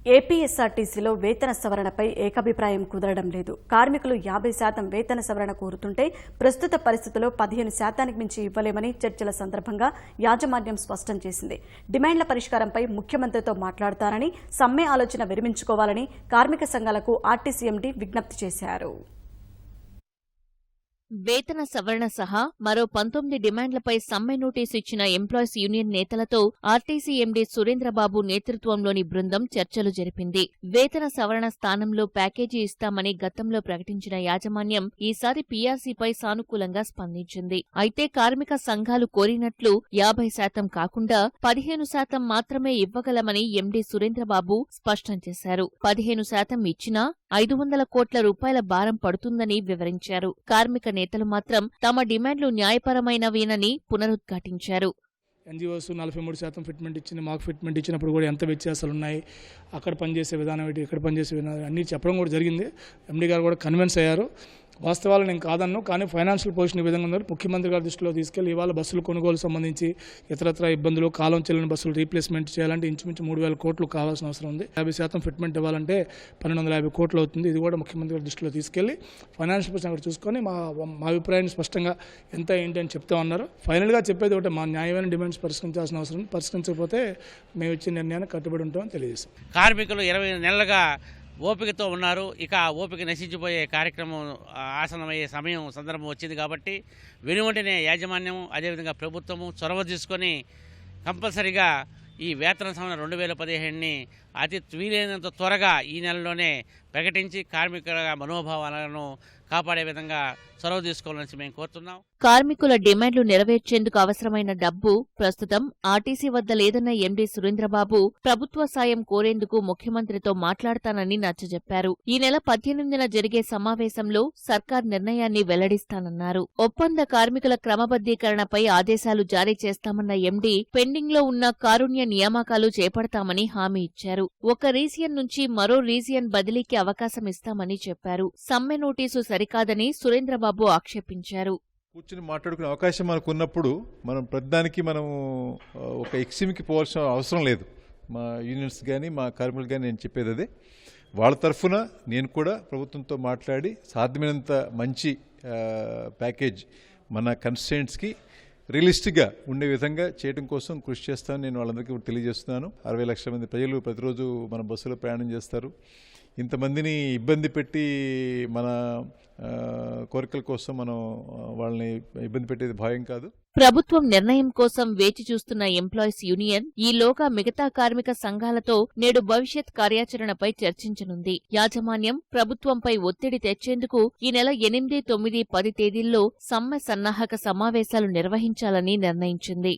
ఏపీఎస్ఆర్టీసీలో వేతన సవరణపై ఏకాభిప్రాయం కుదరడం లేదు. కార్మికులు 50% వేతన సవరణ కోరుతుంటే ప్రస్తుత పరిస్థితుల్లో 15% మించి ఇవ్వలేమని చర్చల సందర్భంగా యాజమాన్యం స్పష్టం చేసింది. డిమాండ్ల పరిష్కారంపై ముఖ్యమంత్రితో మాట్లాడతానని, సమ్మె ఆలోచన విరమించుకోవాలని కార్మిక సంఘాలకు ఆర్టీసీ ఎండీ విజ్ఞప్తి చేశారు. వేతన సవరణ సహా మరో 19 డిమాండ్లపై సమ్మె నోటీసు ఇచ్చిన ఎంప్లాయీస్ యూనియన్ నేతలతో ఆర్టీసీ ఎండీ సురేంద్రబాబు నేతృత్వంలోని బృందం చర్చలు జరిపింది. వేతన సవరణ స్థానంలో ప్యాకేజీ ఇస్తామని గతంలో ప్రకటించిన యాజమాన్యం ఈసారి పీఆర్సీపై సానుకూలంగా స్పందించింది. అయితే కార్మిక సంఘాలు కోరినట్లు 50% కాకుండా 15% మాత్రమే ఇవ్వగలమని ఎండీ సురేంద్రబాబు స్పష్టం చేశారు. 15% ఇచ్చినా 500 కోట్ల రూపాయల భారం పడుతుందని వివరించారు. కార్మిక నేతలు మాత్రం తమ డిమాండ్లు న్యాయపరమైనవేనని పునరుద్ఘాటించారు. ఎన్జీఓస్ 43% ఫిట్మెంట్ ఇచ్చింది, మాకు ఫిట్మెంట్ ఇచ్చినప్పుడు కూడా ఎంత వ్యత్యాసాలు ఉన్నాయి, అక్కడ పనిచేసే విధానం ఏంటి, ఇక్కడ పనిచేసే విధానం అన్నీ చెప్పడం కూడా జరిగింది. ఎండీ గారు కూడా కన్విన్స్ అయ్యారు. వాస్తవాలు నేను కాదన్ను, కానీ ఫైనాన్షియల్ పొజిషన్ ఈ విధంగా ఉందని ముఖ్యమంత్రి గారి దృష్టిలో తీసుకెళ్లి ఇవాళ బస్సులు కొనుగోలు సంబంధించి ఇతరత్ర ఇబ్బందులు, కాలం చెల్లిన బస్సులు రీప్లేస్మెంట్ చేయాలంటే ఇంచుమించు 3,000 కోట్లు కావాల్సిన అవసరం ఉంది. 50% ఫిట్మెంట్ ఇవ్వాలంటే 1,250 కోట్లు అవుతుంది. ఇది కూడా ముఖ్యమంత్రి గారి దృష్టిలో తీసుకెళ్లి ఫైనాన్షియల్ పొజిషన్ అక్కడ చూసుకొని మా అభిప్రాయాన్ని స్పష్టంగా ఎంత ఏంటి అని చెప్తా ఉన్నారు. ఫైనల్గా చెప్పేది ఒకటే, మా న్యాయమైన డిమాండ్స్ పరిష్కరించాల్సిన అవసరం, పరిష్కరించకపోతే మేము ఇచ్చిన నిర్ణయానికి కట్టుబడి ఉంటామని తెలియజేస్తాం. కార్మికులు 20 నెలలుగా ఓపికతో ఉన్నారు. ఇక ఓపిక నశించిపోయే కార్యక్రమం ఆసనమయ్యే సందర్భం వచ్చింది కాబట్టి వెనువెంటనే యాజమాన్యం అదేవిధంగా ప్రభుత్వము చొరవ తీసుకొని కంపల్సరిగా ఈ వేతన సవరణ 2015ని అతి వీలైనంత త్వరగా ఈ నెలలోనే ప్రకటించి కార్మికుల మనోభావాలను కాపాడే విధంగా చొరవ తీసుకోవాలని మేము కోరుతున్నాం. కార్మికుల డిమాండ్లు నెరవేర్చేందుకు అవసరమైన డబ్బు ప్రస్తుతం ఆర్టీసీ వద్ద లేదన్న ఎండీ సురేంద్రబాబు ప్రభుత్వ సాయం కోరేందుకు ముఖ్యమంత్రితో మాట్లాడతానని నచ్చజెప్పారు. ఈ నెల 18న జరిగే సమావేశంలో సర్కార్ నిర్ణయాన్ని వెల్లడిస్తానన్నారు. ఒప్పంద కార్మికుల క్రమబద్దీకరణపై ఆదేశాలు జారీ చేస్తామన్న ఎండీ పెండింగ్లో ఉన్న కారుణ్య నియామకాలు చేపడతామని హామీ ఇచ్చారు. ఒక రీజియన్ నుంచి మరో రీజియన్ బదిలీకి అవకాశం ఇస్తామని చెప్పారు. సమ్మె నోటీసు సరికాదని సురేంద్రబాబు ఆక్షేపించారు. కూర్చుని మాట్లాడుకునే అవకాశం మనకు ఉన్నప్పుడు మనం ప్రతిదానికి మనం ఒక ఎక్స్ట్రీమ్కి పోవాల్సిన అవసరం లేదు. మా యూనియన్స్ కానీ మా కార్మికులు కానీ నేను చెప్పేది అదే. వాళ్ళ తరఫున నేను కూడా ప్రభుత్వంతో మాట్లాడి సాధ్యమైనంత మంచి ప్యాకేజ్ మన కన్స్టెంట్స్కి రియలిస్టిక్గా ఉండే విధంగా చేయడం కోసం కృషి చేస్తానని నేను వాళ్ళందరికీ తెలియజేస్తున్నాను. 60 లక్షల మంది ప్రజలు ప్రతిరోజు మన బస్సులో ప్రయాణం చేస్తారు. ఇంతమందిని ఇబ్బంది పెట్టి మన కోరికల కోసం మనం వాళ్ళని ఇబ్బంది పెట్టేది భయం కాదు. ప్రభుత్వం నిర్ణయం కోసం వేచి చూస్తున్న ఎంప్లాయీస్ యూనియన్ ఈలోగా మిగతా కార్మిక సంఘాలతో నేడు భవిష్యత్ కార్యాచరణపై చర్చించనుంది. యాజమాన్యం ప్రభుత్వంపై ఒత్తిడి తెచ్చేందుకు ఈ నెల 8, 9, 10 తేదీల్లో సమ్మె సన్నాహక సమావేశాలు నిర్వహించాలని నిర్ణయించింది.